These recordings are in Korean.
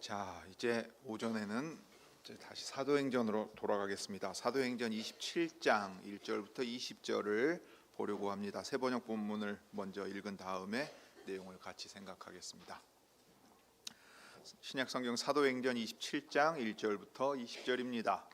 자, 이제 오전에는 다시 사도행전으로 돌아가겠습니다. 사도행전 27장 1절부터 20절을 보려고 합니다. 세번역 본문을 먼저 읽은 다음에 내용을 같이 생각하겠습니다. 신약성경 사도행전 27장 1절부터 20절입니다.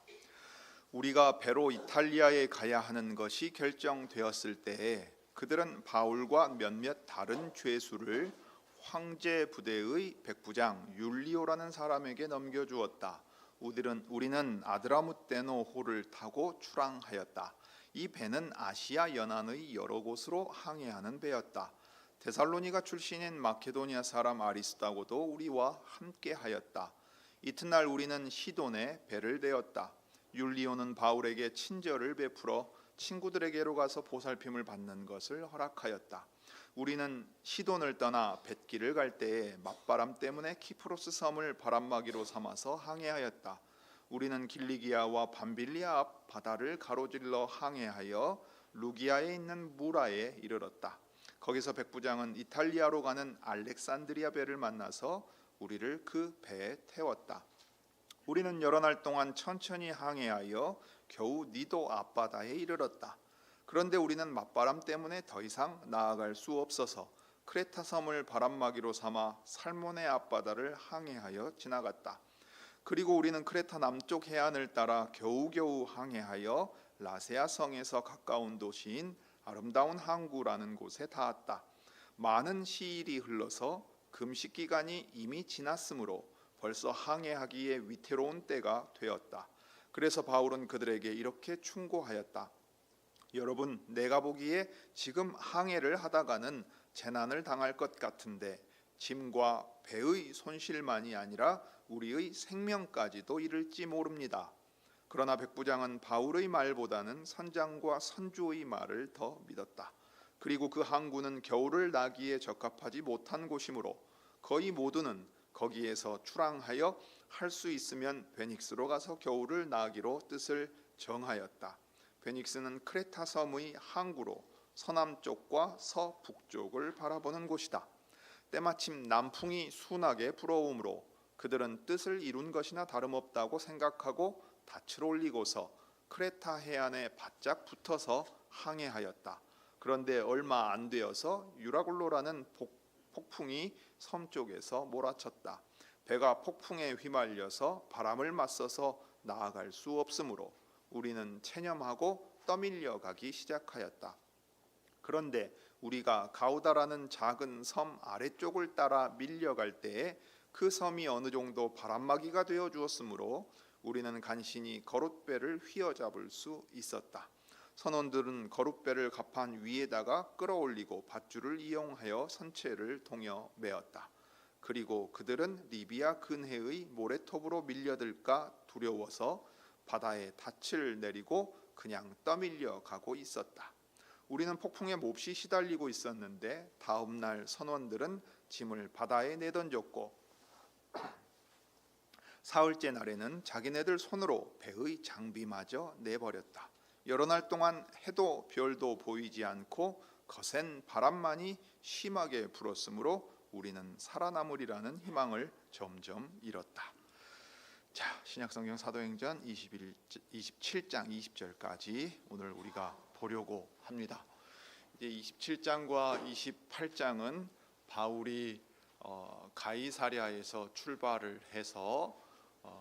우리가 배로 이탈리아에 가야 하는 것이 결정되었을 때에 그들은 바울과 몇몇 다른 죄수를 황제 부대의 백부장 율리오라는 사람에게 넘겨주었다. 우리는 아드라무떼노호를 타고 출항하였다. 이 배는 아시아 연안의 여러 곳으로 항해하는 배였다. 데살로니가 출신인 마케도니아 사람 아리스다고도 우리와 함께하였다. 이튿날 우리는 시돈에 배를 대었다. 율리오는 바울에게 친절을 베풀어 친구들에게로 가서 보살핌을 받는 것을 허락하였다. 우리는 시돈을 떠나 벳길을 갈 때에 맞바람 때문에 키프로스 섬을 바람막이로 삼아서 항해하였다. 우리는 길리기아와 밤빌리아 앞 바다를 가로질러 항해하여 루기아에 있는 무라에 이르렀다. 거기서 백부장은 이탈리아로 가는 알렉산드리아 배를 만나서 우리를 그 배에 태웠다. 우리는 여러 날 동안 천천히 항해하여 겨우 니도 앞바다에 이르렀다. 그런데 우리는 맞바람 때문에 더 이상 나아갈 수 없어서 크레타 섬을 바람막이로 삼아 살모네 앞바다를 항해하여 지나갔다. 그리고 우리는 크레타 남쪽 해안을 따라 겨우겨우 항해하여 라세아 성에서 가까운 도시인 아름다운 항구라는 곳에 닿았다. 많은 시일이 흘러서 금식 기간이 이미 지났으므로 벌써 항해하기에 위태로운 때가 되었다. 그래서 바울은 그들에게 이렇게 충고하였다. 여러분, 내가 보기에 지금 항해를 하다가는 재난을 당할 것 같은데 짐과 배의 손실만이 아니라 우리의 생명까지도 이를지 모릅니다. 그러나 백부장은 바울의 말보다는 선장과 선주의 말을 더 믿었다. 그리고 그 항구는 겨울을 나기에 적합하지 못한 곳이므로 거의 모두는 거기에서 출항하여 할 수 있으면 베닉스로 가서 겨울을 나기로 뜻을 정하였다. 베닉스는 크레타 섬의 항구로 서남쪽과 서북쪽을 바라보는 곳이다. 때마침 남풍이 순하게 불어오므로 그들은 뜻을 이룬 것이나 다름없다고 생각하고 닻을 올리고서 크레타 해안에 바짝 붙어서 항해하였다. 그런데 얼마 안 되어서 유라굴로라는 폭풍이 섬 쪽에서 몰아쳤다. 배가 폭풍에 휘말려서 바람을 맞서서 나아갈 수 없으므로 우리는 체념하고 떠밀려 가기 시작하였다. 그런데 우리가 가우다라는 작은 섬 아래쪽을 따라 밀려갈 때에 그 섬이 어느 정도 바람막이가 되어 주었으므로 우리는 간신히 거룻배를 휘어잡을 수 있었다. 선원들은 거룻배를 갑판 위에다가 끌어올리고 밧줄을 이용하여 선체를 동여 메었다. 그리고 그들은 리비아 근해의 모래톱으로 밀려들까 두려워서 바다에 닻을 내리고 그냥 떠밀려 가고 있었다. 우리는 폭풍에 몹시 시달리고 있었는데 다음 날 선원들은 짐을 바다에 내던졌고 사흘째 날에는 자기네들 손으로 배의 장비마저 내버렸다. 여러 날 동안 해도 별도 보이지 않고 거센 바람만이 심하게 불었으므로 우리는 살아남으리라는 희망을 점점 잃었다. 자, 신약성경 사도행전 27장 20절까지 오늘 우리가 보려고 합니다. 이제 27장과 28장은 바울이 가이사랴에서 출발을 해서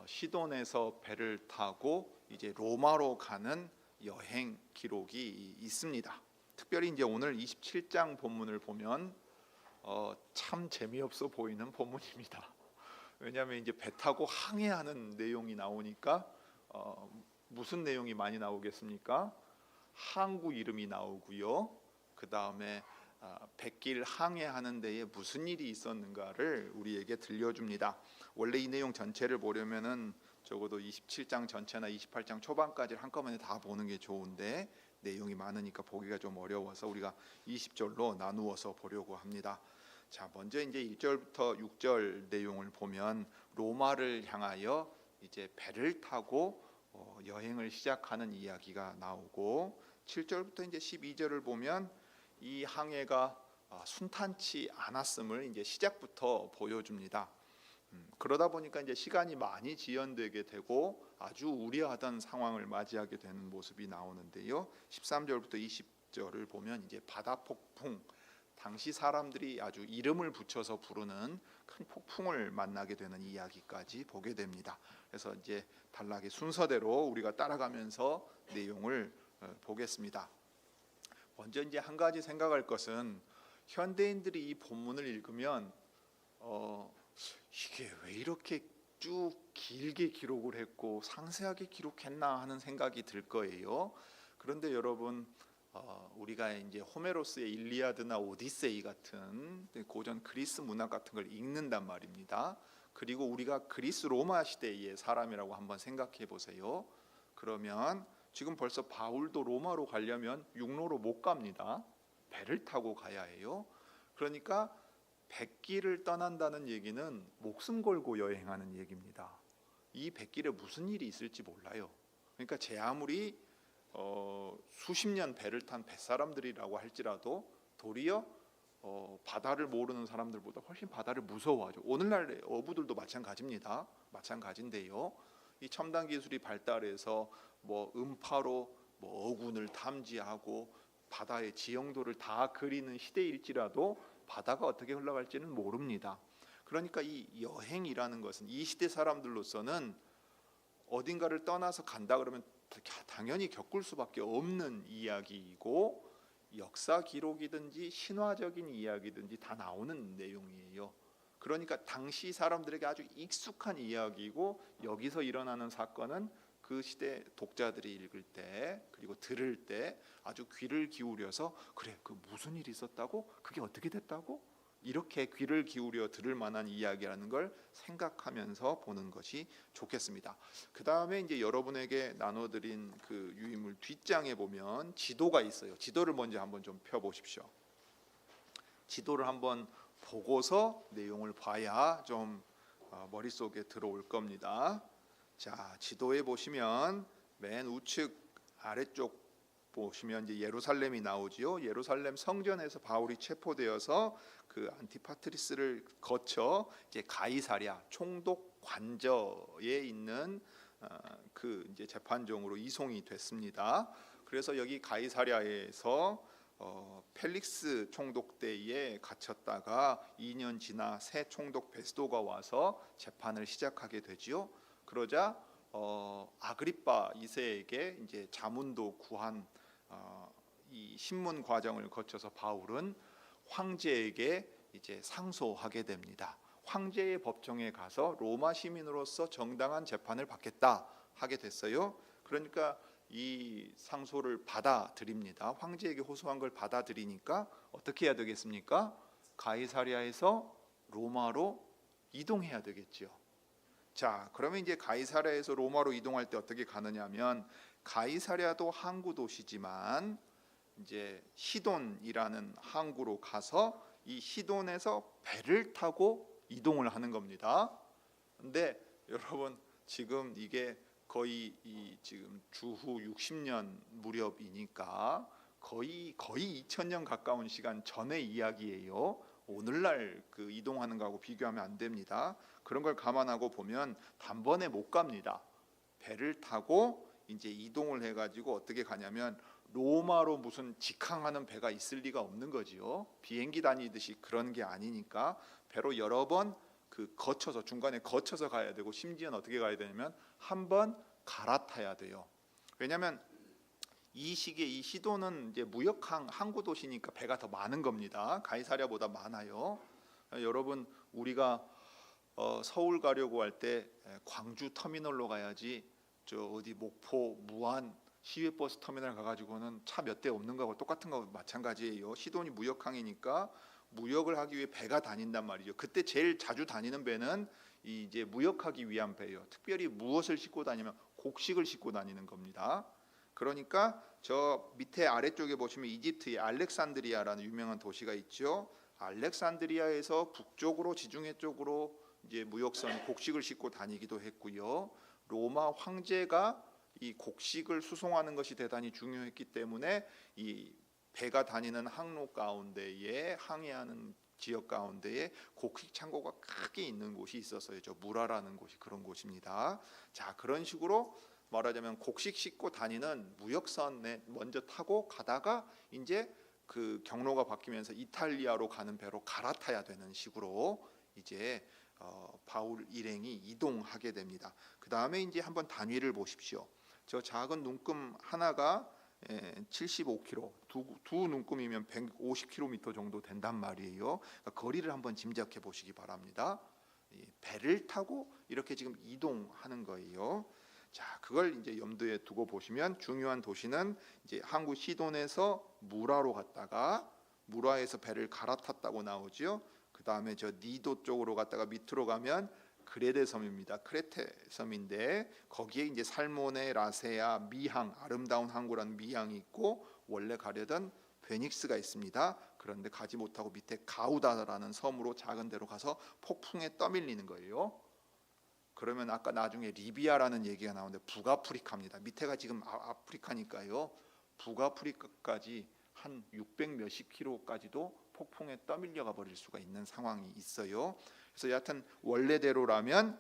시돈에서 배를 타고 이제 로마로 가는 여행 기록이 있습니다. 특별히 이제 오늘 27장 본문을 보면 참 재미없어 보이는 본문입니다. 왜냐하면 이제 배 타고 항해하는 내용이 나오니까 무슨 내용이 많이 나오겠습니까? 항구 이름이 나오고요. 그 다음에 뱃길 항해하는 데에 무슨 일이 있었는가를 우리에게 들려줍니다. 원래 이 내용 전체를 보려면은 적어도 27장 전체나 28장 초반까지 한꺼번에 다 보는 게 좋은데 내용이 많으니까 보기가 좀 어려워서 우리가 20절로 나누어서 보려고 합니다. 자, 먼저 이제 1절부터 6절 내용을 보면 로마를 향하여 이제 배를 타고 여행을 시작하는 이야기가 나오고 7절부터 이제 12절을 보면 이 항해가 순탄치 않았음을 이제 시작부터 보여줍니다. 그러다 보니까 이제 시간이 많이 지연되게 되고 아주 우려하던 상황을 맞이하게 되는 모습이 나오는데요. 13절부터 20절을 보면 이제 바다 폭풍, 당시 사람들이 아주 이름을 붙여서 부르는 큰 폭풍을 만나게 되는 이야기까지 보게 됩니다. 그래서 이제 단락의 순서대로 우리가 따라가면서 내용을 보겠습니다. 먼저 이제 한 가지 생각할 것은 현대인들이 이 본문을 읽으면 이게 왜 이렇게 쭉 길게 기록을 했고 상세하게 기록했나 하는 생각이 들 거예요. 그런데 여러분, 우리가 이제 호메로스의 일리아드나 오디세이 같은 고전 그리스 문학 같은 걸 읽는단 말입니다. 그리고 우리가 그리스 로마 시대의 사람이라고 한번 생각해 보세요. 그러면 지금 벌써 바울도 로마로 가려면 육로로 못 갑니다. 배를 타고 가야 해요. 그러니까 백길을 떠난다는 얘기는 목숨 걸고 여행하는 얘기입니다. 이 백길에 무슨 일이 있을지 몰라요. 그러니까 제 아무리 수십 년 배를 탄 뱃사람들이라고 할지라도 도리어 바다를 모르는 사람들보다 훨씬 바다를 무서워하죠. 오늘날 어부들도 마찬가지입니다. 마찬가지인데요. 이 첨단 기술이 발달해서 뭐 음파로 뭐 어군을 탐지하고 바다의 지형도를 다 그리는 시대일지라도 바다가 어떻게 흘러갈지는 모릅니다. 그러니까 이 여행이라는 것은 이 시대 사람들로서는 어딘가를 떠나서 간다 그러면 당연히 겪을 수밖에 없는 이야기이고, 역사 기록이든지 신화적인 이야기든지 다 나오는 내용이에요. 그러니까 당시 사람들에게 아주 익숙한 이야기이고, 여기서 일어나는 사건은 그 시대 독자들이 읽을 때 그리고 들을 때 아주 귀를 기울여서 그래, 그 무슨 일이 있었다고? 그게 어떻게 됐다고? 이렇게 귀를 기울여 들을 만한 이야기라는 걸 생각하면서 보는 것이 좋겠습니다. 그 다음에 이제 여러분에게 나눠드린 그 유인물 뒷장에 보면 지도가 있어요. 지도를 먼저 한번 좀 펴보십시오. 지도를 한번 보고서 내용을 봐야 좀 머릿속에 들어올 겁니다. 자, 지도에 보시면 맨 우측 아래쪽 보시면 이제 예루살렘이 나오지요. 예루살렘 성전에서 바울이 체포되어서 그 안티파트리스를 거쳐 이제 가이사랴 총독 관저에 있는 그 이제 재판정으로 이송이 됐습니다. 그래서 여기 가이사랴에서 펠릭스 총독 때에 갇혔다가 2년 지나 새 총독 베스도가 와서 재판을 시작하게 되지요. 그러자 아그리빠 2세에게 이제 자문도 구한 이 신문 과정을 거쳐서 바울은 황제에게 이제 상소하게 됩니다. 황제의 법정에 가서 로마 시민으로서 정당한 재판을 받겠다 하게 됐어요. 그러니까 이 상소를 받아들입니다. 황제에게 호소한 걸 받아들이니까 어떻게 해야 되겠습니까? 가이사랴에서 로마로 이동해야 되겠죠. 자, 그러면 이제 가이사랴에서 로마로 이동할 때 어떻게 가느냐면, 가이사랴도 항구 도시지만 이제 시돈이라는 항구로 가서 이 시돈에서 배를 타고 이동을 하는 겁니다. 근데 여러분, 지금 이게 거의 이 지금 주후 60년 무렵이니까 거의 2000년 가까운 시간 전의 이야기예요. 오늘날 그 이동하는 거하고 비교하면 안 됩니다. 그런 걸 감안하고 보면 단번에 못 갑니다. 배를 타고 이제 이동을 해가지고 어떻게 가냐면 로마로 무슨 직항하는 배가 있을 리가 없는 거지요. 비행기 다니듯이 그런 게 아니니까 배로 여러 번 그 거쳐서 중간에 거쳐서 가야 되고, 심지어는 어떻게 가야 되냐면 한 번 갈아타야 돼요. 왜냐하면 이 시기에 이 시도는 이제 무역항 항구 도시니까 배가 더 많은 겁니다. 가이사랴보다 많아요. 여러분, 우리가 서울 가려고 할 때 광주 터미널로 가야지 저 어디 목포 무안 시외버스 터미널 가가지고는 차 몇 대 없는 거하고 똑같은 거하고 마찬가지예요. 시돈이 무역항이니까 무역을 하기 위해 배가 다닌단 말이죠. 그때 제일 자주 다니는 배는 이제 무역하기 위한 배예요. 특별히 무엇을 싣고 다니면 곡식을 싣고 다니는 겁니다. 그러니까 저 밑에 아래쪽에 보시면 이집트의 알렉산드리아라는 유명한 도시가 있죠. 알렉산드리아에서 북쪽으로 지중해 쪽으로 이제 무역선 곡식을 싣고 다니기도 했고요. 로마 황제가 이 곡식을 수송하는 것이 대단히 중요했기 때문에 이 배가 다니는 항로 가운데에 항해하는 지역 가운데에 곡식 창고가 크게 있는 곳이 있었어요. 저 무라라는 곳이 그런 곳입니다. 자, 그런 식으로 말하자면 곡식 싣고 다니는 무역선에 먼저 타고 가다가 이제 그 경로가 바뀌면서 이탈리아로 가는 배로 갈아타야 되는 식으로 이제 바울 일행이 이동하게 됩니다. 그 다음에 이제 한번 단위를 보십시오. 저 작은 눈금 하나가 75km, 두 눈금이면 150km 정도 된단 말이에요. 그러니까 거리를 한번 짐작해 보시기 바랍니다. 배를 타고 이렇게 지금 이동하는 거예요. 자, 그걸 이제 염두에 두고 보시면 중요한 도시는 이제 항구 시돈에서 무라로 갔다가 무라에서 배를 갈아탔다고 나오죠. 그 다음에 저 니도 쪽으로 갔다가 밑으로 가면 크레데 섬입니다. 크레테 섬인데 거기에 이제 살모네, 라세아, 미항, 아름다운 항구라는 미항이 있고 원래 가려던 베닉스가 있습니다. 그런데 가지 못하고 밑에 가우다라는 섬으로 작은 데로 가서 폭풍에 떠밀리는 거예요. 그러면 아까 나중에 리비아라는 얘기가 나오는데 북아프리카입니다. 밑에가 지금 아프리카니까요. 북아프리카까지 한 600 몇십 킬로까지도 폭풍에 떠밀려가 버릴 수가 있는 상황이 있어요. 그래서 여하튼 원래대로라면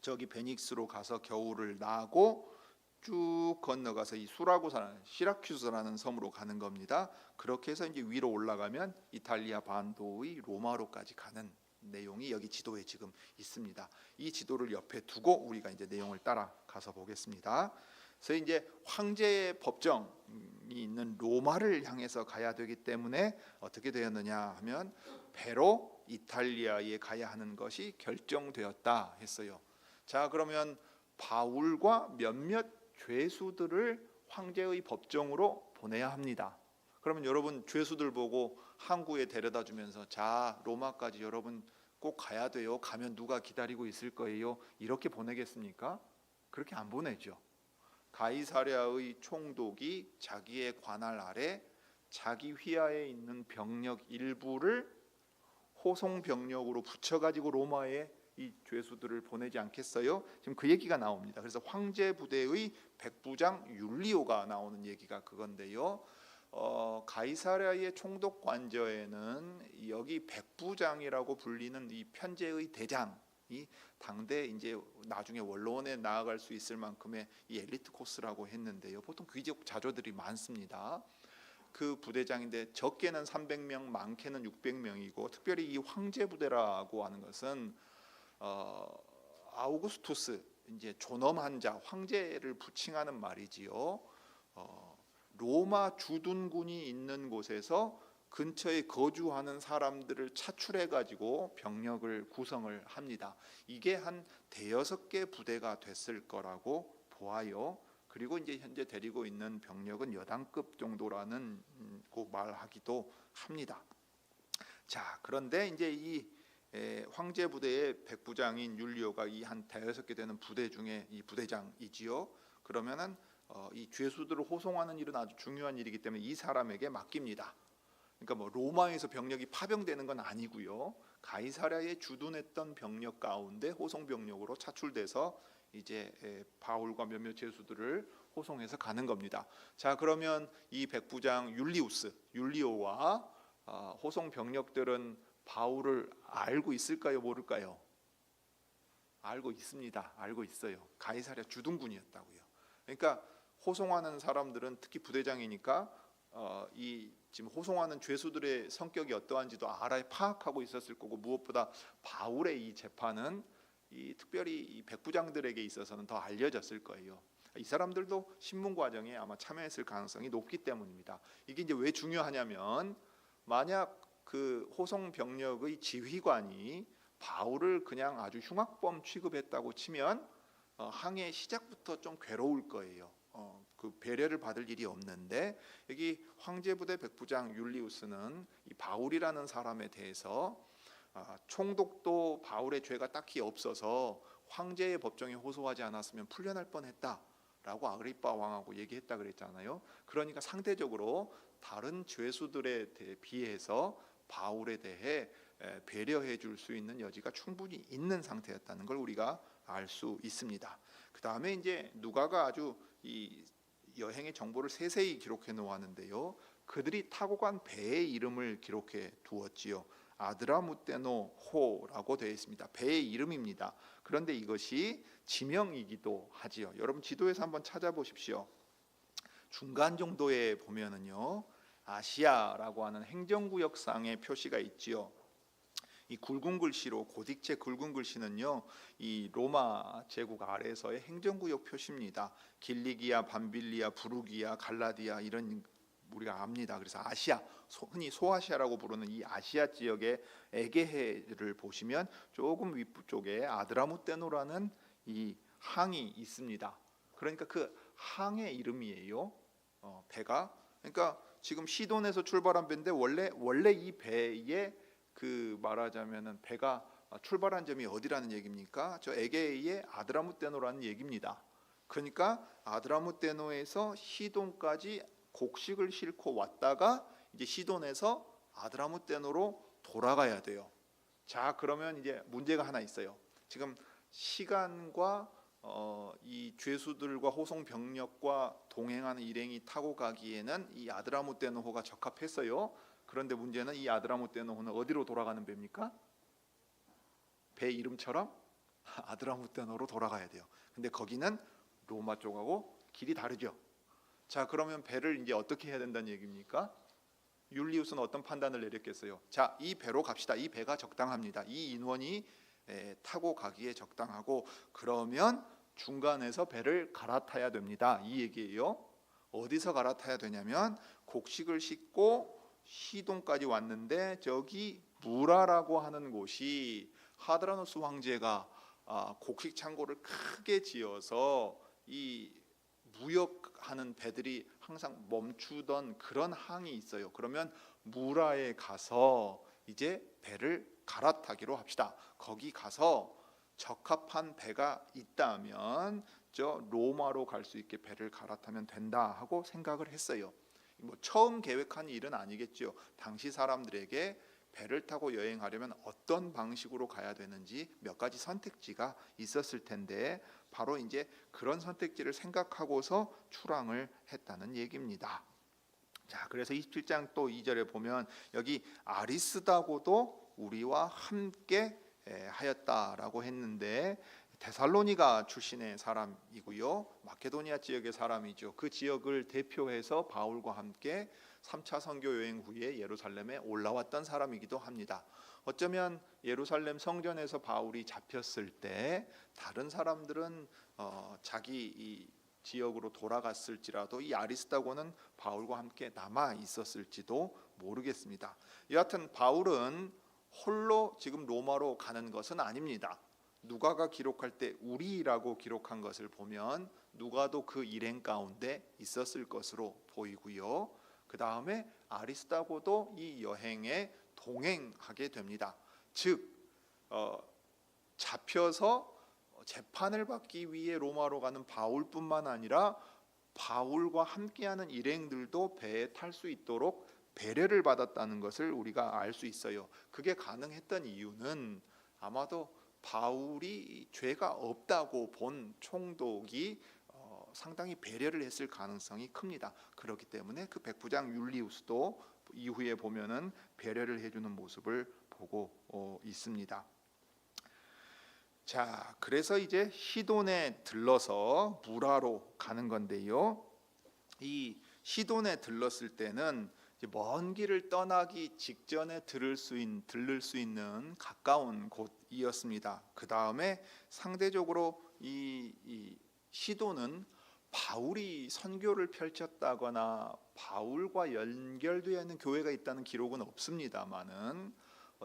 저기 베닉스로 가서 겨울을 나고 쭉 건너가서 이 수라고사라는 시라큐스라는 섬으로 가는 겁니다. 그렇게 해서 이제 위로 올라가면 이탈리아 반도의 로마로까지 가는 내용이 여기 지도에 지금 있습니다. 이 지도를 옆에 두고 우리가 이제 내용을 따라가서 보겠습니다. 그래서 이제 황제의 법정이 있는 로마를 향해서 가야 되기 때문에 어떻게 되었느냐 하면 배로 이탈리아에 가야 하는 것이 결정되었다 했어요. 자, 그러면 바울과 몇몇 죄수들을 황제의 법정으로 보내야 합니다. 그러면 여러분 죄수들 보고 항구에 데려다 주면서 자, 로마까지 여러분 꼭 가야 돼요. 가면 누가 기다리고 있을 거예요. 이렇게 보내겠습니까? 그렇게 안 보내죠. 가이사랴의 총독이 자기의 관할 아래 자기 휘하에 있는 병력 일부를 호송 병력으로 붙여가지고 로마에 이 죄수들을 보내지 않겠어요? 지금 그 얘기가 나옵니다. 그래서 황제 부대의 백부장 율리오가 나오는 얘기가 그건데요. 가이사랴의 총독 관저에는 여기 백부장이라고 불리는 이 편제의 대장이 당대 이제 나중에 원로원에 나아갈 수 있을 만큼의 이 엘리트 코스라고 했는데요. 보통 귀족 자조들이 많습니다. 그 부대장인데 적게는 300명, 많게는 600명이고 특별히 이 황제 부대라고 하는 것은 아우구스투스 이제 존엄한 자 황제를 부칭하는 말이지요. 로마 주둔군이 있는 곳에서 근처에 거주하는 사람들을 차출해 가지고 병력을 구성을 합니다. 이게 한 대여섯 개 부대가 됐을 거라고 보아요. 그리고 이제 현재 데리고 있는 병력은 여단급 정도라는 고 말하기도 합니다. 자, 그런데 이제 이 황제 부대의 백부장인 율리오가 이 한 대여섯 개 되는 부대 중에 이 부대장이지요. 그러면은 이 죄수들을 호송하는 일은 아주 중요한 일이기 때문에 이 사람에게 맡깁니다. 그러니까 뭐 로마에서 병력이 파병되는 건 아니고요. 가이사랴에 주둔했던 병력 가운데 호송 병력으로 차출돼서 이제 바울과 몇몇 죄수들을 호송해서 가는 겁니다. 자, 그러면 이 백부장 율리오와 호송 병력들은 바울을 알고 있을까요, 모를까요? 알고 있습니다. 알고 있어요. 가이사랴 주둔군이었다고요. 그러니까 호송하는 사람들은 특히 부대장이니까 이 지금 호송하는 죄수들의 성격이 어떠한지도 알아 파악하고 있었을 거고 무엇보다 바울의 이 재판은 이 특별히 이 백부장들에게 있어서는 더 알려졌을 거예요. 이 사람들도 신문 과정에 아마 참여했을 가능성이 높기 때문입니다. 이게 이제 왜 중요하냐면 만약 그 호송 병력의 지휘관이 바울을 그냥 아주 흉악범 취급했다고 치면 항해 시작부터 좀 괴로울 거예요. 그 배려를 받을 일이 없는데 여기 황제부대 백부장 율리우스는 이 바울이라는 사람에 대해서 총독도 바울의 죄가 딱히 없어서 황제의 법정에 호소하지 않았으면 풀려날 뻔했다라고 아그리빠 왕하고 얘기했다 그랬잖아요. 그러니까 상대적으로 다른 죄수들에 비해서 바울에 대해 배려해 줄 수 있는 여지가 충분히 있는 상태였다는 걸 우리가 알 수 있습니다. 그 다음에 이제 누가가 아주 이 여행의 정보를 세세히 기록해 놓았는데요. 그들이 타고 간 배의 이름을 기록해 두었지요. 아드라무테노호라고 되어 있습니다. 배의 이름입니다. 그런데 이것이 지명이기도 하지요. 여러분 지도에서 한번 찾아보십시오. 중간 정도에 보면은요, 아시아라고 하는 행정구역상의 표시가 있지요. 이 굵은 글씨로 고딕체 굵은 글씨는요, 이 로마 제국 아래에서의 행정구역 표시입니다. 길리기아, 밤빌리아, 부르기아, 갈라디아 이런 우리가 압니다. 그래서 아시아, 흔히 소아시아라고 부르는 이 아시아 지역의 에게해를 보시면 조금 윗부쪽에 아드라무테노라는 이 항이 있습니다. 그러니까 그 항의 이름이에요. 배가. 그러니까 지금 시돈에서 출발한 배인데 원래 이 배의 그 말하자면은 배가 출발한 점이 어디라는 얘기입니까? 저 에게해의 아드라무테노라는 얘기입니다. 그러니까 아드라무테노에서 시돈까지 곡식을 싣고 왔다가 이제 시돈에서 아드라무테노로 돌아가야 돼요. 자, 그러면 이제 문제가 하나 있어요. 지금 시간과 이 죄수들과 호송 병력과 동행하는 일행이 타고 가기에는 이 아드라무테노호가 적합했어요. 그런데 문제는 이 아드라무테노호는 어디로 돌아가는 배입니까? 배 이름처럼 아드라무테노로 돌아가야 돼요. 근데 거기는 로마 쪽하고 길이 다르죠. 자, 그러면 배를 이제 어떻게 해야 된다는 얘기입니까? 율리우스는 어떤 판단을 내렸겠어요? 자, 이 배로 갑시다. 이 배가 적당합니다. 이 인원이 타고 가기에 적당하고, 그러면 중간에서 배를 갈아타야 됩니다. 이 얘기예요. 어디서 갈아타야 되냐면 곡식을 싣고 시돈까지 왔는데 저기 무라라고 하는 곳이 하드라누스 황제가 곡식 창고를 크게 지어서 이 무역하는 배들이 항상 멈추던 그런 항이 있어요. 그러면 무라에 가서 이제 배를 갈아타기로 합시다. 거기 가서 적합한 배가 있다면 저 로마로 갈 수 있게 배를 갈아타면 된다 하고 생각을 했어요. 뭐 처음 계획한 일은 아니겠죠. 당시 사람들에게 배를 타고 여행하려면 어떤 방식으로 가야 되는지 몇 가지 선택지가 있었을 텐데 바로 이제 그런 선택지를 생각하고서 출항을 했다는 얘기입니다. 자, 그래서 27장 또 2절에 보면 여기 아리스다고도 우리와 함께 하였다라고 했는데 데살로니가 출신의 사람이고요. 마케도니아 지역의 사람이죠. 그 지역을 대표해서 바울과 함께 3차 선교 여행 후에 예루살렘에 올라왔던 사람이기도 합니다. 어쩌면 예루살렘 성전에서 바울이 잡혔을 때 다른 사람들은 자기 이 지역으로 돌아갔을지라도 이 아리스다고는 바울과 함께 남아 있었을지도 모르겠습니다. 여하튼 바울은 홀로 지금 로마로 가는 것은 아닙니다. 누가가 기록할 때 우리라고 기록한 것을 보면 누가도 그 일행 가운데 있었을 것으로 보이고요. 그 다음에 아리스다고도 이 여행에 동행하게 됩니다. 즉 잡혀서 재판을 받기 위해 로마로 가는 바울뿐만 아니라 바울과 함께하는 일행들도 배에 탈 수 있도록 배려를 받았다는 것을 우리가 알 수 있어요. 그게 가능했던 이유는 아마도 바울이 죄가 없다고 본 총독이 상당히 배려를 했을 가능성이 큽니다. 그렇기 때문에 그 백부장 율리우스도 이후에 보면은 배려를 해주는 모습을 보고 있습니다. 자, 그래서 이제 시돈에 들러서 무라로 가는 건데요. 이 시돈에 들렀을 때는 이제 먼 길을 떠나기 직전에 들을 수 있는 가까운 곳이었습니다. 그 다음에 상대적으로 이 시돈은 바울이 선교를 펼쳤다거나 바울과 연결되어 있는 교회가 있다는 기록은 없습니다만은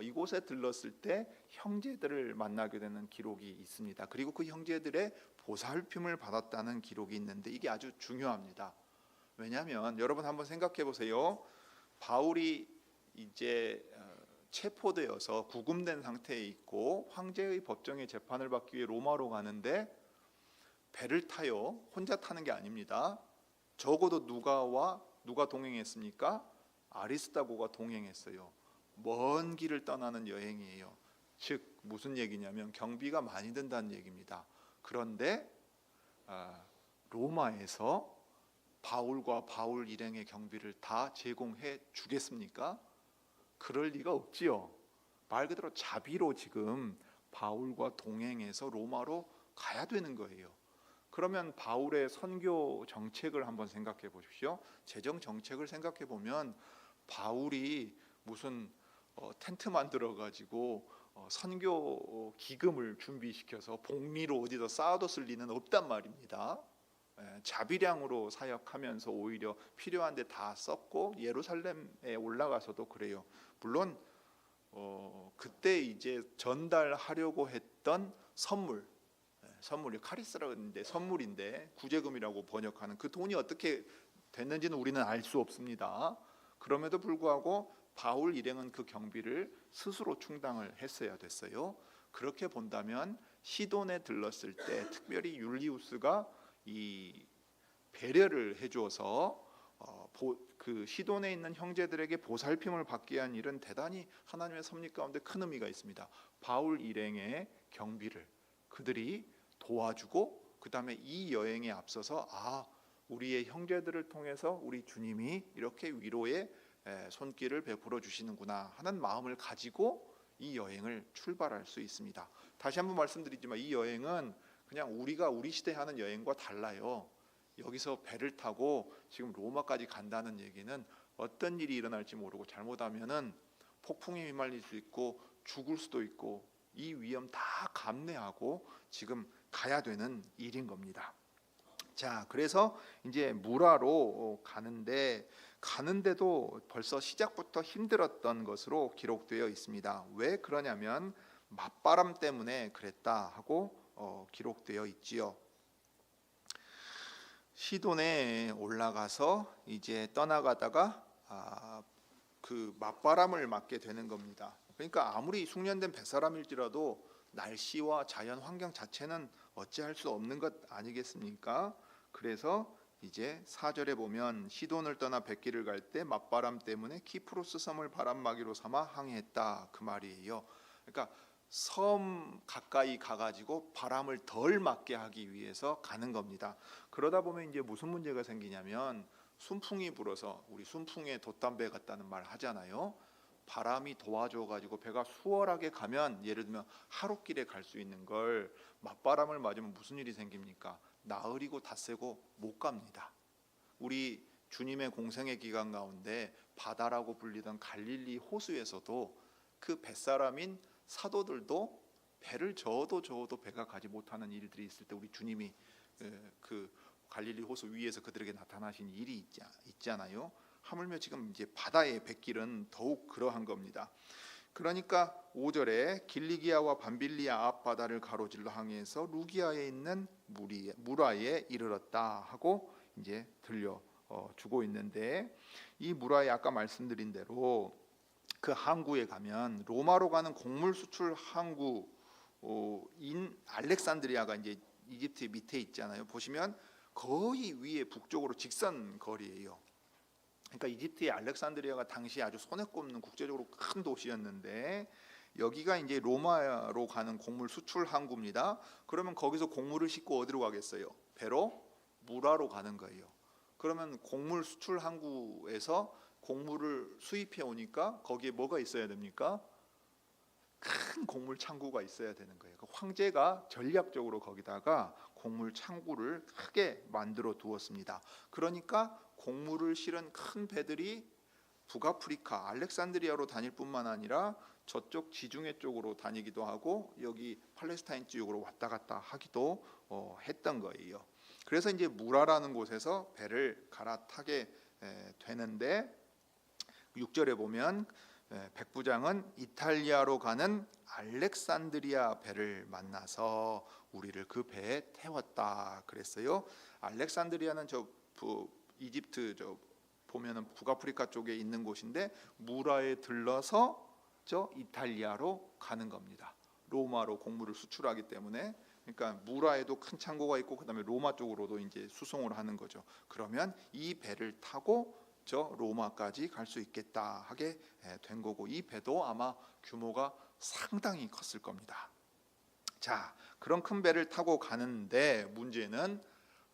이곳에 들렀을 때 형제들을 만나게 되는 기록이 있습니다. 그리고 그 형제들의 보살핌을 받았다는 기록이 있는데 이게 아주 중요합니다. 왜냐하면 여러분 한번 생각해 보세요. 바울이 이제 체포되어서 구금된 상태에 있고 황제의 법정에 재판을 받기 위해 로마로 가는데 배를 타요. 혼자 타는 게 아닙니다. 적어도 누가 동행했습니까? 아리스다고가 동행했어요. 먼 길을 떠나는 여행이에요. 즉 무슨 얘기냐면 경비가 많이 든다는 얘기입니다. 그런데 로마에서 바울과 바울 일행의 경비를 다 제공해 주겠습니까? 그럴 리가 없지요. 말 그대로 자비로 지금 바울과 동행해서 로마로 가야 되는 거예요. 그러면 바울의 선교 정책을 한번 생각해 보십시오. 재정 정책을 생각해 보면 바울이 무슨 텐트 만들어 가지고 선교 기금을 준비시켜서 복리로 어디다 쌓아뒀을 리는 없단 말입니다. 자비량으로 사역하면서 오히려 필요한 데 다 썼고 예루살렘에 올라가서도 그래요. 물론 그때 이제 전달하려고 했던 선물이 카리스라는데 선물인데 구제금이라고 번역하는 그 돈이 어떻게 됐는지는 우리는 알 수 없습니다. 그럼에도 불구하고 바울 일행은 그 경비를 스스로 충당을 했어야 됐어요. 그렇게 본다면 시돈에 들렀을 때 특별히 율리우스가 이 배려를 해주어서 그 시돈에 있는 형제들에게 보살핌을 받게 한 일은 대단히 하나님의 섭리 가운데 큰 의미가 있습니다. 바울 일행의 경비를 그들이 도와주고 그 다음에 이 여행에 앞서서 우리의 형제들을 통해서 우리 주님이 이렇게 위로의 손길을 베풀어 주시는구나 하는 마음을 가지고 이 여행을 출발할 수 있습니다. 다시 한번 말씀드리지만 이 여행은 그냥 우리가 우리 시대에 하는 여행과 달라요. 여기서 배를 타고 지금 로마까지 간다는 얘기는 어떤 일이 일어날지 모르고 잘못하면은 폭풍에 휘말릴 수 있고 죽을 수도 있고 이 위험 다 감내하고 지금 가야 되는 일인 겁니다. 자, 그래서 이제 무라로 가는데도 벌써 시작부터 힘들었던 것으로 기록되어 있습니다. 왜 그러냐면 맞바람 때문에 그랬다 하고 기록되어 있지요. 시돈에 올라가서 이제 떠나가다가 그 맞바람을 맞게 되는 겁니다. 그러니까 아무리 숙련된 뱃사람일지라도 날씨와 자연 환경 자체는 어찌할 수 없는 것 아니겠습니까? 그래서 이제 4절에 보면 시돈을 떠나 뱃길을 갈 때 맞바람 때문에 키프로스 섬을 바람막이로 삼아 항해했다 그 말이에요. 그러니까 섬 가까이 가가지고 바람을 덜 맞게 하기 위해서 가는 겁니다. 그러다 보면 이제 무슨 문제가 생기냐면 순풍이 불어서 우리 순풍에 돛담배 같다는 말 하잖아요. 바람이 도와줘가지고 배가 수월하게 가면 예를 들면 하루길에 갈 수 있는 걸 맞바람을 맞으면 무슨 일이 생깁니까? 나으리고 닷새고 못 갑니다. 우리 주님의 공생의 기간 가운데 바다라고 불리던 갈릴리 호수에서도 그 뱃사람인 사도들도 배를 저어도 배가 가지 못하는 일들이 있을 때 우리 주님이 그 갈릴리 호수 위에서 그들에게 나타나신 일이 있잖아요. 하물며 지금 이제 바다의 뱃길은 더욱 그러한 겁니다. 그러니까 5절에 길리기아와 밤빌리아 앞바다를 가로질러 항해해서 루기아에 있는 무라에 이르렀다 하고 이제 들려주고 있는데 이 무라에 아까 말씀드린 대로 그 항구에 가면 로마로 가는 곡물 수출 항구인 알렉산드리아가 이제 이집트 밑에 있잖아요. 보시면 거의 위에 북쪽으로 직선 거리예요. 그러니까 이집트의 알렉산드리아가 당시 아주 손에 꼽는 국제적으로 큰 도시였는데 여기가 이제 로마로 가는 곡물 수출 항구입니다. 그러면 거기서 곡물을 싣고 어디로 가겠어요? 배로 무라로 가는 거예요. 그러면 곡물 수출 항구에서 곡물을 수입해 오니까 거기에 뭐가 있어야 됩니까? 큰 곡물 창고가 있어야 되는 거예요. 황제가 전략적으로 거기다가 곡물 창고를 크게 만들어 두었습니다. 그러니까 곡물을 실은 큰 배들이 북아프리카 알렉산드리아로 다닐 뿐만 아니라 저쪽 지중해 쪽으로 다니기도 하고 여기 팔레스타인 지역으로 왔다 갔다 하기도 했던 거예요. 그래서 이제 무라라는 곳에서 배를 갈아타게 되는데 6절에 보면 백부장은 이탈리아로 가는 알렉산드리아 배를 만나서 우리를 그 배에 태웠다 그랬어요. 알렉산드리아는 이집트 보면은 북아프리카 쪽에 있는 곳인데 무라에 들러서 이탈리아로 가는 겁니다. 로마로 곡물을 수출하기 때문에 그러니까 무라에도 큰 창고가 있고 그다음에 로마 쪽으로도 이제 수송을 하는 거죠. 그러면 이 배를 타고 로마까지 갈 수 있겠다 하게 된 거고 이 배도 아마 규모가 상당히 컸을 겁니다. 자, 그런 큰 배를 타고 가는데 문제는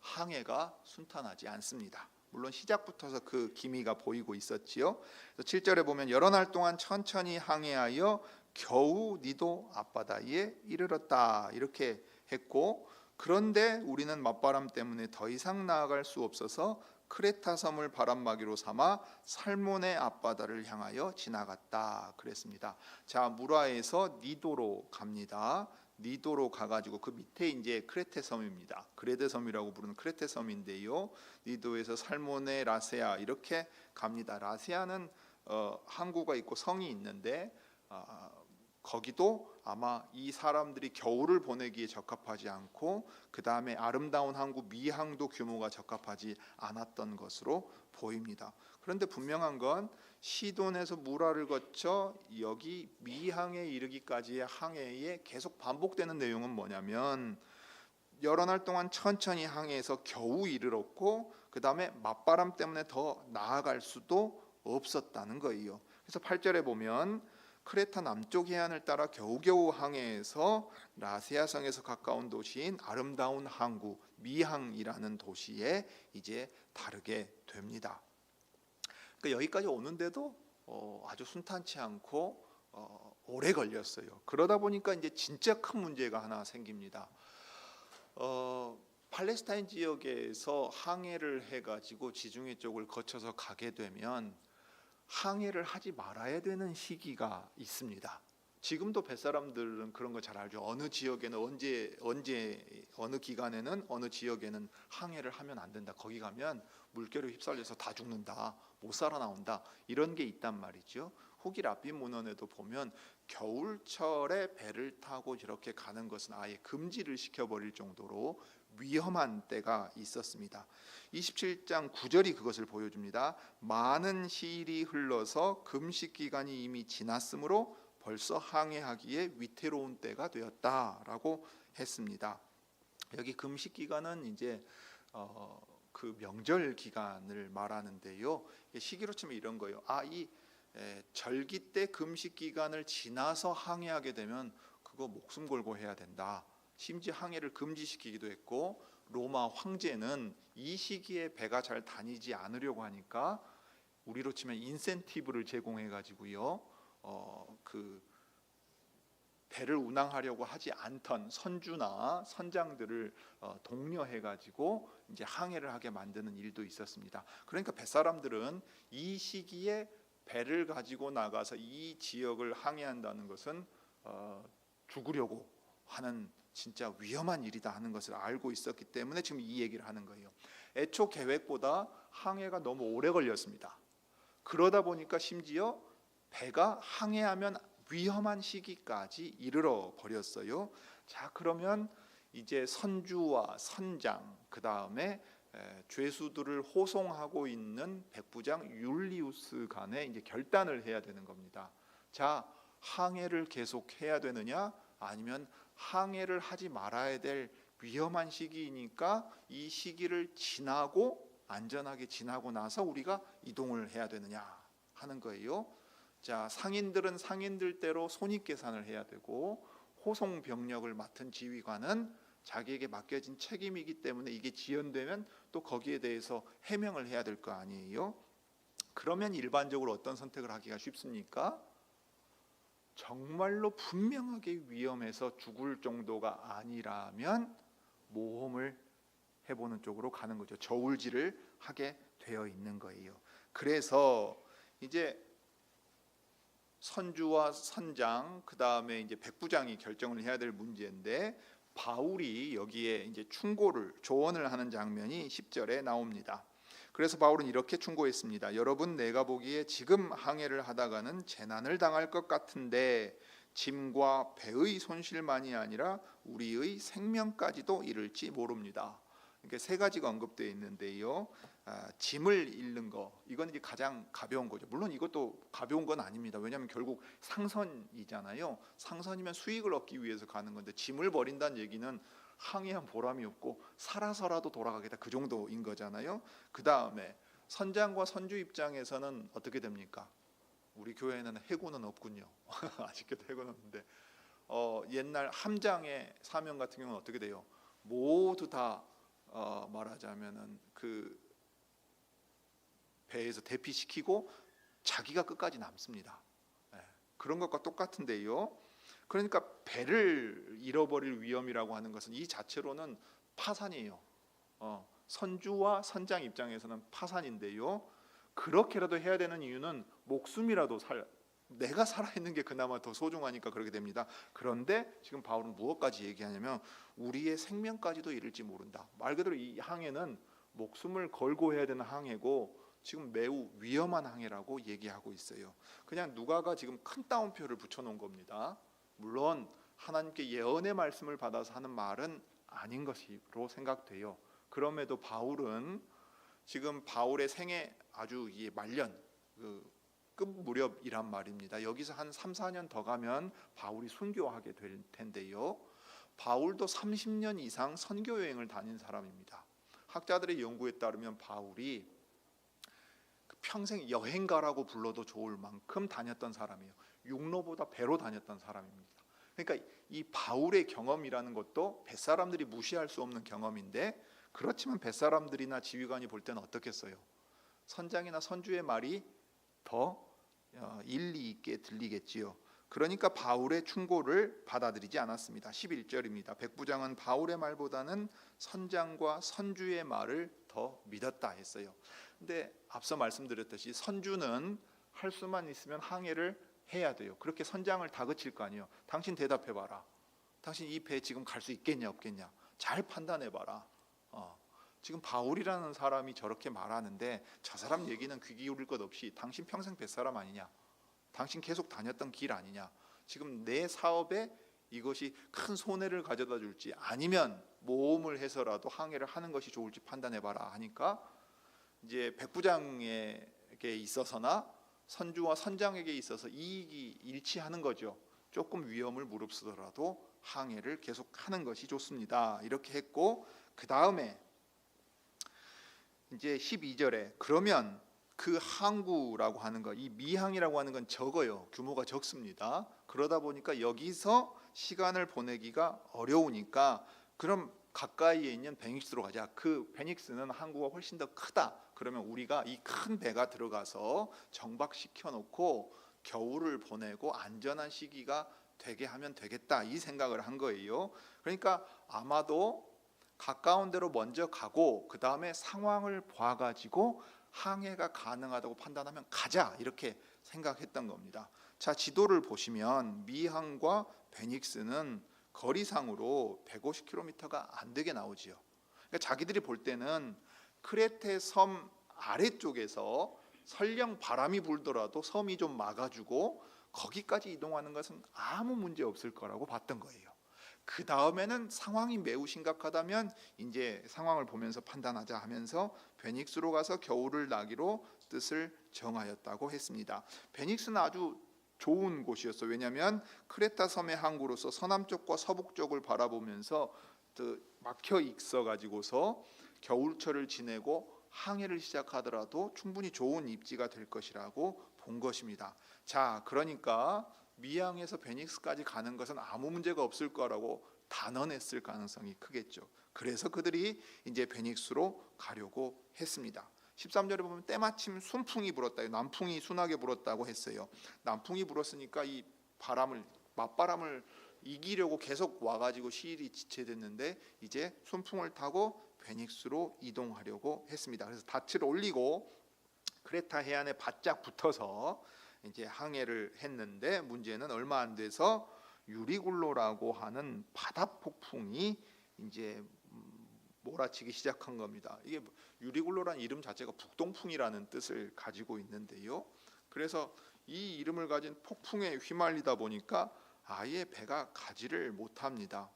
항해가 순탄하지 않습니다. 물론 시작부터서 그 기미가 보이고 있었지요. 7절에 보면 여러 날 동안 천천히 항해하여 겨우 니도 앞바다에 이르렀다 이렇게 했고, 그런데 우리는 맞바람 때문에 더 이상 나아갈 수 없어서 크레타 섬을 바람막이로 삼아 살몬의 앞바다를 향하여 지나갔다 그랬습니다. 자, 무라에서 니도로 갑니다. 니도로 가가지고 그 밑에 이제 크레테 섬입니다. 그레데 섬이라고 부르는 크레테 섬인데요. 니도에서 살몬의 라세아 이렇게 갑니다. 라세아는 항구가 있고 성이 있는데 거기도 아마 이 사람들이 겨울을 보내기에 적합하지 않고, 그 다음에 아름다운 항구 미항도 규모가 적합하지 않았던 것으로 보입니다. 그런데 분명한 건 시돈에서 무라를 거쳐 여기 미항에 이르기까지의 항해에 계속 반복되는 내용은 뭐냐면, 여러 날 동안 천천히 항해해서 겨우 이르렀고, 그 다음에 맞바람 때문에 더 나아갈 수도 없었다는 거예요. 그래서 8절에 보면 크레타 남쪽 해안을 따라 겨우겨우 항해해서 라세아 성에서 가까운 도시인 아름다운 항구 미항이라는 도시에 이제 다르게 됩니다. 그러니까 여기까지 오는데도 아주 순탄치 않고 오래 걸렸어요. 그러다 보니까 이제 진짜 큰 문제가 하나 생깁니다. 팔레스타인 지역에서 항해를 해가지고 지중해 쪽을 거쳐서 가게 되면 항해를 하지 말아야 되는 시기가 있습니다. 지금도 뱃사람들은 그런 거 잘 알죠. 어느 지역에는 언제 어느 기간에는 어느 지역에는 항해를 하면 안 된다. 거기 가면 물결에 휩쓸려서 다 죽는다. 못 살아나온다. 이런 게 있단 말이죠. 후기 랍빈 문헌에도 보면 겨울철에 배를 타고 이렇게 가는 것은 아예 금지를 시켜버릴 정도로 위험한 때가 있었습니다. 27장 9절이 그것을 보여줍니다. 많은 시일이 흘러서 금식 기간이 이미 지났으므로 벌써 항해하기에 위태로운 때가 되었다라고 했습니다. 여기 금식 기간은 이제 그 명절 기간을 말하는데요. 시기로 치면 이런 거예요. 이 절기 때 금식 기간을 지나서 항해하게 되면 그거 목숨 걸고 해야 된다. 심지어 항해를 금지시키기도 했고, 로마 황제는 이 시기에 배가 잘 다니지 않으려고 하니까 우리로 치면 인센티브를 제공해 가지고요, 그 배를 운항하려고 하지 않던 선주나 선장들을 독려해 가지고 이제 항해를 하게 만드는 일도 있었습니다. 그러니까 뱃사람들은 이 시기에 배를 가지고 나가서 이 지역을 항해한다는 것은 죽으려고 하는 진짜 위험한 일이다 하는 것을 알고 있었기 때문에 지금 이 얘기를 하는 거예요. 애초 계획보다 항해가 너무 오래 걸렸습니다. 그러다 보니까 심지어 배가 항해하면 위험한 시기까지 이르러 버렸어요. 자, 그러면 이제 선주와 선장, 그 다음에 죄수들을 호송하고 있는 백부장 율리우스 간에 이제 결단을 해야 되는 겁니다. 자, 항해를 계속 해야 되느냐, 아니면 항해를 하지 말아야 될 위험한 시기이니까 이 시기를 지나고 안전하게 지나고 나서 우리가 이동을 해야 되느냐 하는 거예요. 자, 상인들은 상인들대로 손익계산을 해야 되고, 호송 병력을 맡은 지휘관은 자기에게 맡겨진 책임이기 때문에 이게 지연되면 또 거기에 대해서 해명을 해야 될 거 아니에요. 그러면 일반적으로 어떤 선택을 하기가 쉽습니까? 정말로 분명하게 위험해서 죽을 정도가 아니라면 모험을 해보는 쪽으로 가는 거죠. 저울질을 하게 되어 있는 거예요. 그래서 이제 선주와 선장, 그 다음에 이제 백부장이 결정을 해야 될 문제인데, 바울이 여기에 이제 충고를 조언을 하는 장면이 10절에 나옵니다. 그래서 바울은 이렇게 충고했습니다. 여러분, 내가 보기에 지금 항해를 하다가는 재난을 당할 것 같은데 짐과 배의 손실만이 아니라 우리의 생명까지도 이를지 모릅니다. 이렇게 세 가지가 언급되어 있는데요. 짐을 잃는 거, 이건 이제 가장 가벼운 거죠. 물론 이것도 가벼운 건 아닙니다. 왜냐하면 결국 상선이잖아요. 상선이면 수익을 얻기 위해서 가는 건데, 짐을 버린다는 얘기는 항해한 보람이 없고 살아서라도 돌아가겠다, 그 정도인 거잖아요. 그 다음에 선장과 선주 입장에서는 어떻게 됩니까? 우리 교회에는 해군은 없군요. 아직도 해군 없는데, 옛날 함장의 사명 같은 경우는 어떻게 돼요? 모두 다 말하자면은 그 배에서 대피시키고 자기가 끝까지 남습니다. 그런 것과 똑같은데요. 그러니까 배를 잃어버릴 위험이라고 하는 것은 이 자체로는 파산이에요. 선주와 선장 입장에서는 파산인데요. 그렇게라도 해야 되는 이유는 목숨이라도 내가 살아있는 게 그나마 더 소중하니까 그렇게 됩니다. 그런데 지금 바울은 무엇까지 얘기하냐면 우리의 생명까지도 이를지 모른다. 말 그대로 이 항해는 목숨을 걸고 해야 되는 항해고 지금 매우 위험한 항해라고 얘기하고 있어요. 그냥 누가가 지금 큰 따옴표를 붙여놓은 겁니다. 물론 하나님께 예언의 말씀을 받아서 하는 말은 아닌 것으로 생각돼요. 그럼에도 바울은 지금 바울의 생애 아주 말년 끝 무렵이란 말입니다. 여기서 한 3, 4년 더 가면 바울이 순교하게 될 텐데요. 바울도 30년 이상 선교 여행을 다닌 사람입니다. 학자들의 연구에 따르면 바울이 평생 여행가라고 불러도 좋을 만큼 다녔던 사람이에요. 육로보다 배로 다녔던 사람입니다. 그러니까 이 바울의 경험이라는 것도 뱃사람들이 무시할 수 없는 경험인데, 그렇지만 뱃사람들이나 지휘관이 볼 때는 어떻겠어요? 선장이나 선주의 말이 더 일리 있게 들리겠지요. 그러니까 바울의 충고를 받아들이지 않았습니다. 11절입니다. 백부장은 바울의 말보다는 선장과 선주의 말을 더 믿었다 했어요. 근데 앞서 말씀드렸듯이 선주는 할 수만 있으면 항해를 해야 돼요. 그렇게 선장을 다그칠 거 아니에요. 당신 대답해봐라. 당신 이 배 지금 갈 수 있겠냐 없겠냐. 잘 판단해봐라. 지금 바울이라는 사람이 저렇게 말하는데 저 사람 얘기는 귀 기울일 것 없이 당신 평생 뱃사람 아니냐, 당신 계속 다녔던 길 아니냐, 지금 내 사업에 이것이 큰 손해를 가져다 줄지 아니면 모험을 해서라도 항해를 하는 것이 좋을지 판단해봐라 하니까 이제 백부장에게 있어서나 선주와 선장에게 있어서 이익이 일치하는 거죠. 조금 위험을 무릅쓰더라도 항해를 계속하는 것이 좋습니다. 이렇게 했고, 그 다음에 이제 12절에 그러면 그 항구라고 하는 거, 이 미항이라고 하는 건 적어요. 규모가 적습니다. 그러다 보니까 여기서 시간을 보내기가 어려우니까 그럼 가까이에 있는 베닉스로 가자. 그 베닉스는 항구가 훨씬 더 크다. 그러면 우리가 이 큰 배가 들어가서 정박시켜 놓고 겨울을 보내고 안전한 시기가 되게 하면 되겠다, 이 생각을 한 거예요. 그러니까 아마도 가까운 데로 먼저 가고 그 다음에 상황을 봐가지고 항해가 가능하다고 판단하면 가자, 이렇게 생각했던 겁니다. 자, 지도를 보시면 미항과 베닉스는 거리상으로 150km가 안 되게 나오지요. 그러니까 자기들이 볼 때는 크레테 섬 아래쪽에서 설령 바람이 불더라도 섬이 좀 막아주고 거기까지 이동하는 것은 아무 문제 없을 거라고 봤던 거예요. 그 다음에는 상황이 매우 심각하다면 이제 상황을 보면서 판단하자 하면서 베닉스로 가서 겨울을 나기로 뜻을 정하였다고 했습니다. 베닉스는 아주 좋은 곳이었어요. 왜냐하면 크레타 섬의 항구로서 서남쪽과 서북쪽을 바라보면서 막혀 있어 가지고서 겨울철을 지내고 항해를 시작하더라도 충분히 좋은 입지가 될 것이라고 본 것입니다. 자, 그러니까 미항에서 베닉스까지 가는 것은 아무 문제가 없을 거라고 단언했을 가능성이 크겠죠. 그래서 그들이 이제 베닉스로 가려고 했습니다. 13절에 보면 때마침 순풍이 불었다. 남풍이 순하게 불었다고 했어요. 남풍이 불었으니까 이 맞바람을 이기려고 계속 와가지고 시일이 지체됐는데 이제 순풍을 타고 베닉스로 이동하려고 했습니다. 그래서 닻을 올리고 크레타 해안에 바짝 붙어서 이제 항해를 했는데 문제는 얼마 안 돼서 유리굴로라고 하는 바다 폭풍이 이제 몰아치기 시작한 겁니다. 이게 유리굴로라는 이름 자체가 북동풍이라는 뜻을 가지고 있는데요. 그래서 이 이름을 가진 폭풍에 휘말리다 보니까 아예 배가 가지를 못합니다.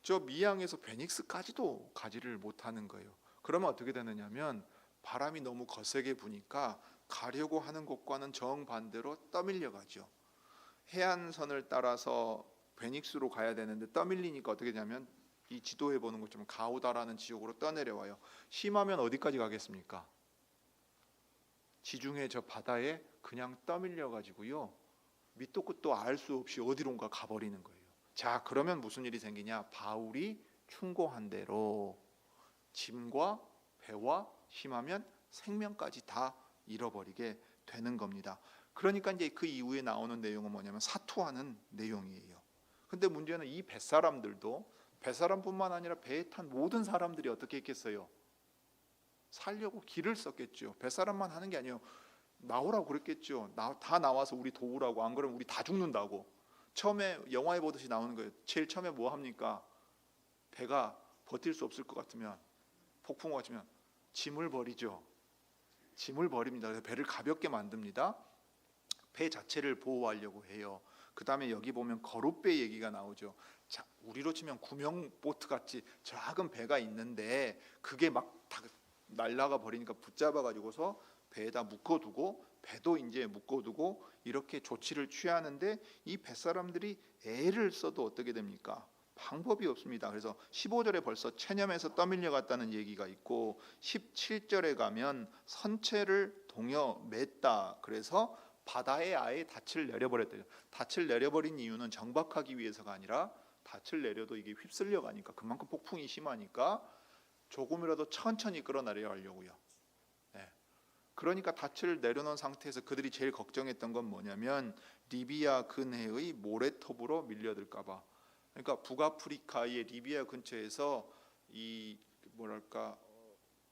저 미항에서 베닉스까지도 가지를 못하는 거예요. 그러면 어떻게 되느냐면 바람이 너무 거세게 부니까 가려고 하는 곳과는 정반대로 떠밀려 가죠. 해안선을 따라서 베닉스로 가야 되는데 떠밀리니까 어떻게 되냐면 이 지도에 보는 것처럼 가우다라는 지역으로 떠내려와요. 심하면 어디까지 가겠습니까? 지중해 저 바다에 그냥 떠밀려 가지고요, 밑도 끝도 알 수 없이 어디론가 가버리는 거예요. 자, 그러면 무슨 일이 생기냐? 바울이 충고한 대로 짐과 배와 심하면 생명까지 다 잃어버리게 되는 겁니다. 그러니까 이제 그 이후에 나오는 내용은 뭐냐면 사투하는 내용이에요. 근데 문제는 이 뱃사람들도 뱃사람뿐만 아니라 배에 탄 모든 사람들이 어떻게 했겠어요? 살려고 길을 썼겠죠. 뱃사람만 하는 게 아니에요. 나오라고 그랬겠죠. 다 나와서 우리 도우라고. 안 그러면 우리 다 죽는다고. 처음에 영화에 보듯이 나오는 거예요. 제일 처음에 뭐 합니까? 배가 버틸 수 없을 것 같으면, 폭풍우가 치면 짐을 버리죠. 짐을 버립니다. 그래서 배를 가볍게 만듭니다. 배 자체를 보호하려고 해요. 그 다음에 여기 보면 거룻배 얘기가 나오죠. 자, 우리로 치면 구명보트 같이 작은 배가 있는데 그게 막 다 날아가 버리니까 붙잡아 가지고서 배에다 묶어두고, 배도 이제 묶어두고 이렇게 조치를 취하는데, 이 뱃사람들이 애를 써도 어떻게 됩니까? 방법이 없습니다. 그래서 15절에 벌써 체념해서 떠밀려 갔다는 얘기가 있고, 17절에 가면 선체를 동여 맸다. 그래서 바다에 아예 닻을 내려버렸대요. 닻을 내려버린 이유는 정박하기 위해서가 아니라, 닻을 내려도 이게 휩쓸려 가니까, 그만큼 폭풍이 심하니까 조금이라도 천천히 끌어내려 하려고요. 네. 그러니까 닻을 내려놓은 상태에서 그들이 제일 걱정했던 건 뭐냐면 리비아 근해의 모래톱으로 밀려들까 봐. 그러니까 북아프리카의 리비아 근처에서 이 뭐랄까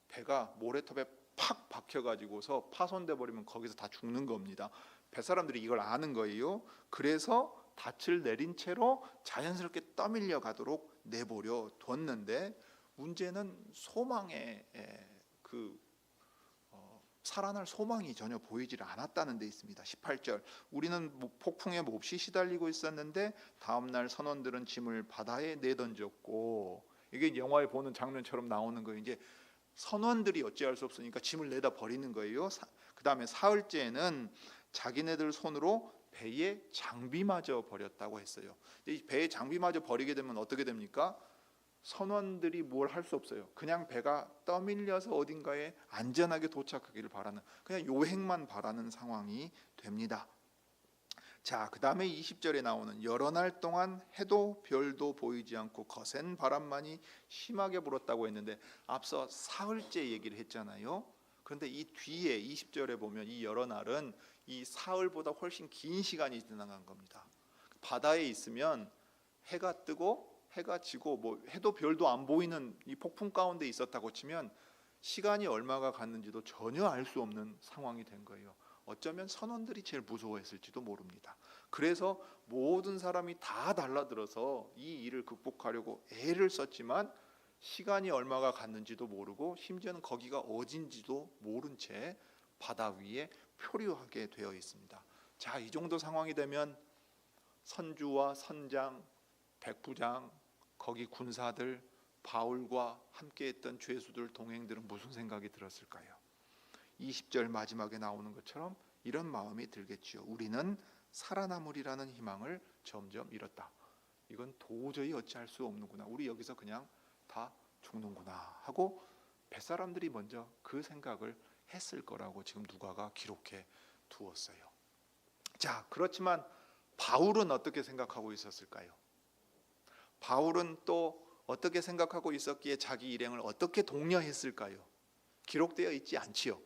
배가 모래톱에 팍 박혀 가지고서 파손돼 버리면 거기서 다 죽는 겁니다. 뱃사람들이 이걸 아는 거예요. 그래서 닻을 내린 채로 자연스럽게 떠밀려 가도록 내버려 뒀는데, 문제는 소망의 살아날 소망이 전혀 보이질 않았다는 데 있습니다. 18절, 우리는 폭풍에 몹시 시달리고 있었는데 다음 날 선원들은 짐을 바다에 내던졌고, 이게 영화에 보는 장면처럼 나오는 거예요. 이제 선원들이 어찌할 수 없으니까 짐을 내다 버리는 거예요. 그 다음에 사흘째에는 자기네들 손으로 배의 장비마저 버렸다고 했어요. 이 배의 장비마저 버리게 되면 어떻게 됩니까? 선원들이 뭘 할 수 없어요. 그냥 배가 떠밀려서 어딘가에 안전하게 도착하기를 바라는, 그냥 요행만 바라는 상황이 됩니다. 자, 그 다음에 20절에 나오는 여러 날 동안 해도 별도 보이지 않고 거센 바람만이 심하게 불었다고 했는데, 앞서 사흘째 얘기를 했잖아요. 그런데 이 뒤에 20절에 보면 이 여러 날은 이 사흘보다 훨씬 긴 시간이 지나간 겁니다. 바다에 있으면 해가 뜨고 해가 지고 뭐 해도 별도 안 보이는 이 폭풍 가운데 있었다고 치면 시간이 얼마가 갔는지도 전혀 알 수 없는 상황이 된 거예요. 어쩌면 선원들이 제일 무서워했을지도 모릅니다. 그래서 모든 사람이 다 달라들어서 이 일을 극복하려고 애를 썼지만 시간이 얼마가 갔는지도 모르고, 심지어는 거기가 어딘지도 모른 채 바다 위에 표류하게 되어 있습니다. 자, 이 정도 상황이 되면 선주와 선장, 백부장, 거기 군사들, 바울과 함께했던 죄수들, 동행들은 무슨 생각이 들었을까요? 20절 마지막에 나오는 것처럼 이런 마음이 들겠지요. 우리는 살아남으리라는 희망을 점점 잃었다. 이건 도저히 어찌할 수 없는구나. 우리 여기서 그냥 다 죽는구나 하고 뱃사람들이 먼저 그 생각을 했을 거라고 지금 누가가 기록해 두었어요. 자, 그렇지만 바울은 어떻게 생각하고 있었을까요? 바울은 또 어떻게 생각하고 있었기에 자기 일행을 어떻게 독려했을까요? 기록되어 있지 않지요.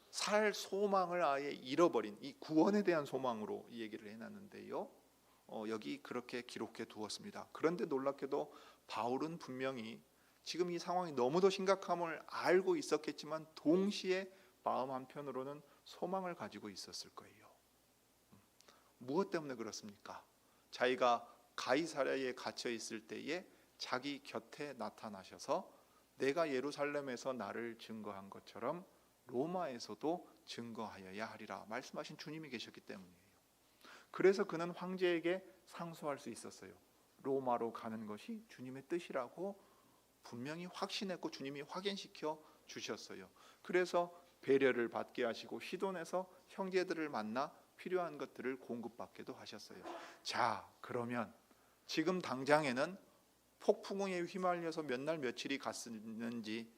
살 소망을 아예 잃어버린, 이 구원에 대한 소망으로 이 얘기를 해놨는데요. 여기 그렇게 기록해 두었습니다. 그런데 놀랍게도 바울은 분명히 지금 이 상황이 너무도 심각함을 알고 있었겠지만 동시에 마음 한편으로는 소망을 가지고 있었을 거예요. 무엇 때문에 그렇습니까? 자기가 가이사랴에 갇혀 있을 때에 자기 곁에 나타나셔서 내가 예루살렘에서 나를 증거한 것처럼 로마에서도 증거하여야 하리라 말씀하신 주님이 계셨기 때문이에요. 그래서 그는 황제에게 상소할 수 있었어요. 로마로 가는 것이 주님의 뜻이라고 분명히 확신했고 주님이 확인시켜 주셨어요. 그래서 배려를 받게 하시고 시돈에서 형제들을 만나 필요한 것들을 공급받기도 하셨어요. 자, 그러면 지금 당장에는 폭풍에 휘말려서 몇 날 며칠이 갔는지,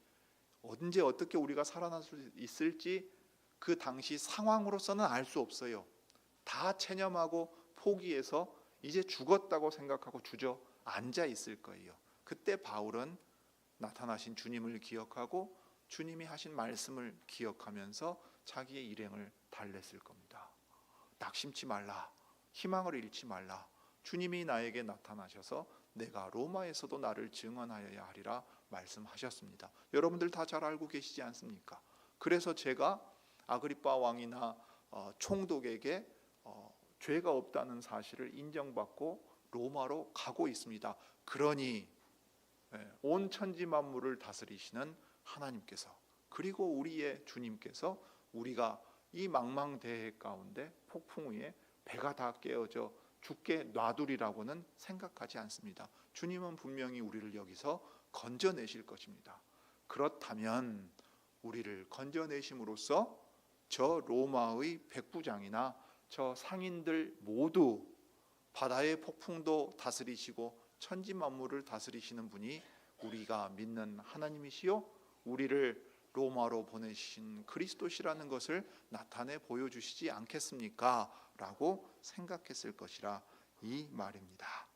언제 어떻게 우리가 살아날 수 있을지 그 당시 상황으로서는 알 수 없어요. 다 체념하고 포기해서 이제 죽었다고 생각하고 주저앉아 있을 거예요. 그때 바울은 나타나신 주님을 기억하고 주님이 하신 말씀을 기억하면서 자기의 일행을 달랬을 겁니다. 낙심치 말라, 희망을 잃지 말라. 주님이 나에게 나타나셔서 내가 로마에서도 나를 증언하여야 하리라 말씀하셨습니다. 여러분들 다 잘 알고 계시지 않습니까? 그래서 제가 아그리빠 왕이나 총독에게 죄가 없다는 사실을 인정받고 로마로 가고 있습니다. 그러니 온 천지 만물을 다스리시는 하나님께서, 그리고 우리의 주님께서 우리가 이 망망대해 가운데 폭풍 위에 배가 다 깨어져 죽게 놔두리라고는 생각하지 않습니다. 주님은 분명히 우리를 여기서 건져내실 것입니다. 그렇다면 우리를 건져내심으로써 저 로마의 백부장이나 저 상인들 모두, 바다의 폭풍도 다스리시고 천지 만물을 다스리시는 분이 우리가 믿는 하나님이시요 우리를 로마로 보내신 그리스도시라는 것을 나타내 보여주시지 않겠습니까? 라고 생각했을 것이라 이 말입니다.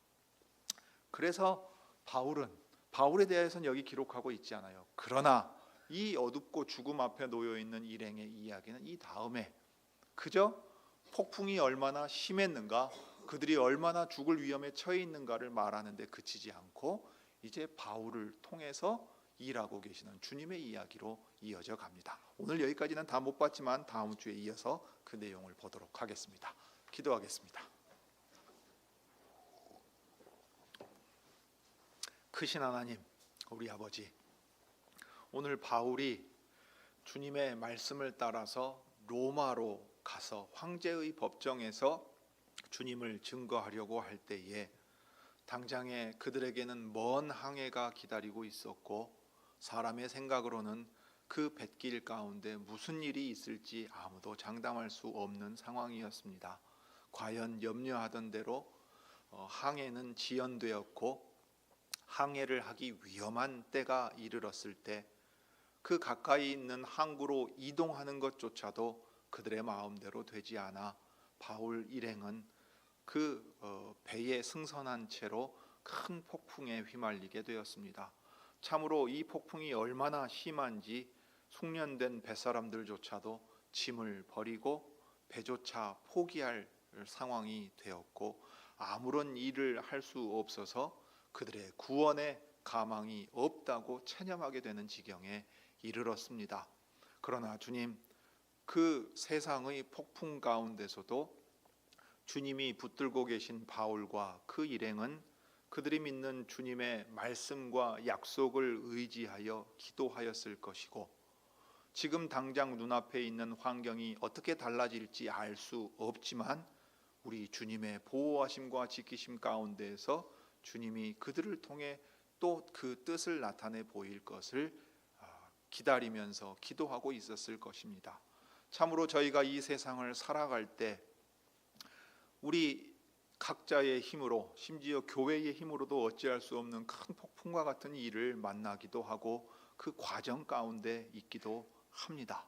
그래서 바울에 대해서는 여기 기록하고 있지 않아요. 그러나 이 어둡고 죽음 앞에 놓여 있는 일행의 이야기는 이 다음에, 그저 폭풍이 얼마나 심했는가, 그들이 얼마나 죽을 위험에 처해 있는가를 말하는데 그치지 않고 이제 바울을 통해서 일하고 계시는 주님의 이야기로 이어져 갑니다. 오늘 여기까지는 다 못 봤지만 다음 주에 이어서 그 내용을 보도록 하겠습니다. 기도하겠습니다. 크신 하나님, 우리 아버지, 오늘 바울이 주님의 말씀을 따라서 로마로 가서 황제의 법정에서 주님을 증거하려고 할 때에 당장에 그들에게는 먼 항해가 기다리고 있었고, 사람의 생각으로는 그 뱃길 가운데 무슨 일이 있을지 아무도 장담할 수 없는 상황이었습니다. 과연 염려하던 대로 항해는 지연되었고, 항해를 하기 위험한 때가 이르렀을 때 그 가까이 있는 항구로 이동하는 것조차도 그들의 마음대로 되지 않아 바울 일행은 그 배에 승선한 채로 큰 폭풍에 휘말리게 되었습니다. 참으로 이 폭풍이 얼마나 심한지 숙련된 뱃사람들조차도 짐을 버리고 배조차 포기할 상황이 되었고, 아무런 일을 할 수 없어서 그들의 구원의 가망이 없다고 체념하게 되는 지경에 이르렀습니다. 그러나 주님, 그 세상의 폭풍 가운데서도 주님이 붙들고 계신 바울과 그 일행은 그들이 믿는 주님의 말씀과 약속을 의지하여 기도하였을 것이고, 지금 당장 눈앞에 있는 환경이 어떻게 달라질지 알 수 없지만 우리 주님의 보호하심과 지키심 가운데에서 주님이 그들을 통해 또 그 뜻을 나타내 보일 것을 기다리면서 기도하고 있었을 것입니다. 참으로 저희가 이 세상을 살아갈 때 우리 각자의 힘으로, 심지어 교회의 힘으로도 어찌할 수 없는 큰 폭풍과 같은 일을 만나기도 하고 그 과정 가운데 있기도 합니다.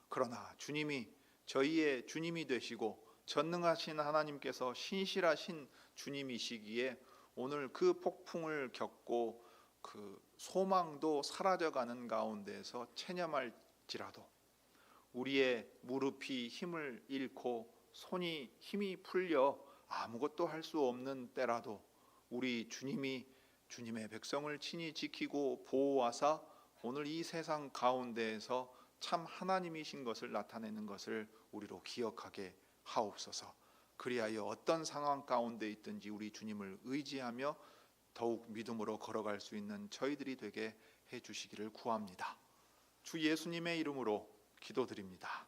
그러나 주님이 저희의 주님이 되시고 전능하신 하나님께서 신실하신 주님이시기에 오늘 그 폭풍을 겪고 그 소망도 사라져가는 가운데서 체념할지라도, 우리의 무릎이 힘을 잃고 손이 힘이 풀려 아무것도 할 수 없는 때라도 우리 주님이 주님의 백성을 친히 지키고 보호하사 오늘 이 세상 가운데에서 참 하나님이신 것을 나타내는 것을 우리로 기억하게 하옵소서. 그리하여 어떤 상황 가운데 있든지 우리 주님을 의지하며 더욱 믿음으로 걸어갈 수 있는 저희들이 되게 해주시기를 구합니다. 주 예수님의 이름으로 기도드립니다.